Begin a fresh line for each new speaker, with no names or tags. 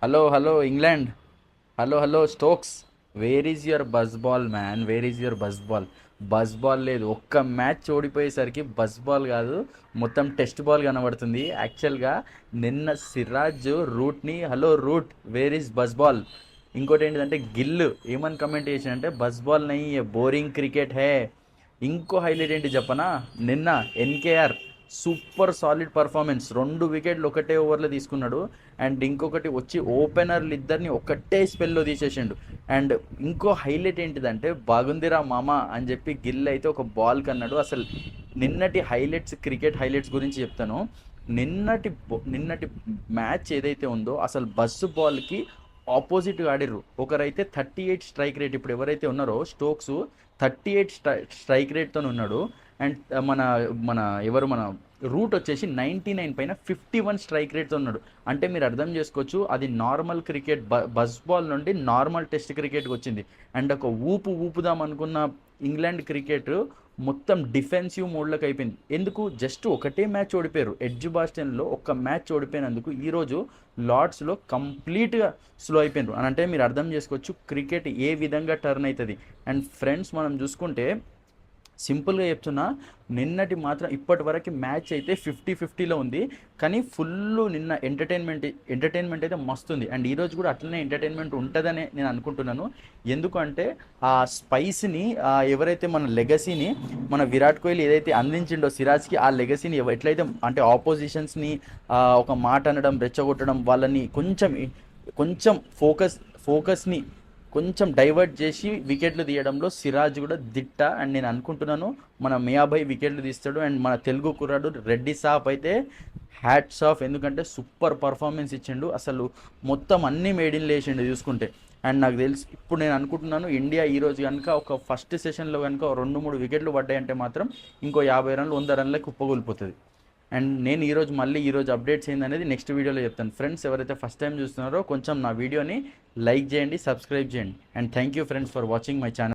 Hello hello England. Hello hello Stokes. Where is your bus ball man? Where is your bus ball? Bus ball లేదు. ఒక్క match ఓడిపోయేసరికి bus ball కాదు, మొత్తం test ball కనబడుతుంది. యాక్చువల్గా నిన్న సిరాజ్ రూట్ని hello Root where is Bazball. ఇంకోటి ఏంటిదంటే గిల్ ఏమని కమెంట్ చేసినంటే బస్ బాల్ నై బోరింగ్ క్రికెట్ హే. ఇంకో హైలైట్ ఏంటి చెప్పనా? నిన్న ఎన్కేఆర్ సూపర్ సాలిడ్ పర్ఫార్మెన్స్, 2 వికెట్లు ఒకటే ఓవర్లో తీసుకున్నాడు. అండ్ ఇంకొకటి వచ్చి ఓపెనర్లు ఇద్దరిని ఒకటే స్పెల్లో తీసేసిండు. అండ్ ఇంకో హైలైట్ ఏంటిదంటే బాగుందిరా మామ అని చెప్పి గిల్ అయితే ఒక బాల్ కన్నాడు. అసలు నిన్నటి హైలైట్స్, క్రికెట్ హైలైట్స్ గురించి చెప్తాను. నిన్నటి మ్యాచ్ ఏదైతే ఉందో అసలు బస్సు బాల్కి ఆపోజిట్గా ఆడిర్రు. ఒకరైతే 38 స్ట్రైక్ రేట్, ఇప్పుడు ఎవరైతే ఉన్నారో స్టోక్స్ 38 స్ట్రైక్ రేట్తో ఉన్నాడు. అండ్ మన మన ఎవరు మన రూట్ వచ్చేసి 99 పైన 51 స్ట్రైక్ రేట్తో ఉన్నాడు. అంటే మీరు అర్థం చేసుకోవచ్చు, అది నార్మల్ క్రికెట్ బస్ బాల్ నుండి నార్మల్ టెస్ట్ క్రికెట్కి వచ్చింది. అండ్ ఒక ఊపుదాం అనుకున్న ఇంగ్లాండ్ క్రికెట్ మొత్తం డిఫెన్సివ్ మోడ్లోకి అయిపోయింది. ఎందుకు? జస్ట్ ఒకటే మ్యాచ్ ఓడిపోయారు. ఎడ్జ్ బాస్టన్లో ఒక్క మ్యాచ్ ఓడిపోయినందుకు ఈరోజు లార్డ్స్లో కంప్లీట్గా స్లో అయిపోయినారు అని అంటే మీరు అర్థం చేసుకోవచ్చు క్రికెట్ ఏ విధంగా టర్న్ అవుతుంది. అండ్ ఫ్రెండ్స్ మనం చూసుకుంటే సింపుల్గా చెప్తున్నా, నిన్నటి మాత్రం ఇప్పటి వరకు మ్యాచ్ అయితే 50-50లో ఉంది. కానీ ఫుల్ నిన్న ఎంటర్టైన్మెంట్ అయితే మస్తుంది. అండ్ ఈరోజు కూడా అట్లనే ఎంటర్టైన్మెంట్ ఉంటుందని నేను అనుకుంటున్నాను. ఎందుకంటే ఆ స్పైస్ని, ఎవరైతే మన లెగసీని మన విరాట్ కోహ్లీ ఏదైతే అందించిండో సిరాజ్కి, ఆ లెగసీని ఎట్లయితే అంటే ఆపోజిషన్స్ని ఒక మాట అనడం, రెచ్చగొట్టడం, వాళ్ళని కొంచెం కొంచెం ఫోకస్ని కొంచెం డైవర్ట్ చేసి వికెట్లు తీయడంలో సిరాజ్ కూడా దిట్ట. అండ్ నేను అనుకుంటున్నాను మన మియాభాయ్ వికెట్లు తీస్తాడు. అండ్ మన తెలుగు కుర్రాడు రెడ్డి సాప్ అయితే హ్యాట్స్ ఆఫ్, ఎందుకంటే సూపర్ పర్ఫార్మెన్స్ ఇచ్చిండు. అసలు మొత్తం అన్ని మేడిన్లు వేసిండు చూసుకుంటే. అండ్ నాకు తెలిసి ఇప్పుడు నేను అనుకుంటున్నాను ఇండియా ఈరోజు కనుక ఒక ఫస్ట్ సెషన్లో కనుక 2-3 వికెట్లు పడ్డాయంటే మాత్రం ఇంకో 50 రన్లు 100 రన్లకు కుప్పగూలిపోతుంది. అండ్ నేను ఈరోజు అప్డేట్స్ ఏందనేది నెక్స్ట్ వీడియోలో చెప్తాను. ఫ్రెండ్స్ ఎవరైతే ఫస్ట్ టైం చూస్తున్నారో కొంచెం నా వీడియోని లైక్ చేయండి, సబ్స్క్రైబ్ చేయండి. And thank you friends for watching my channel.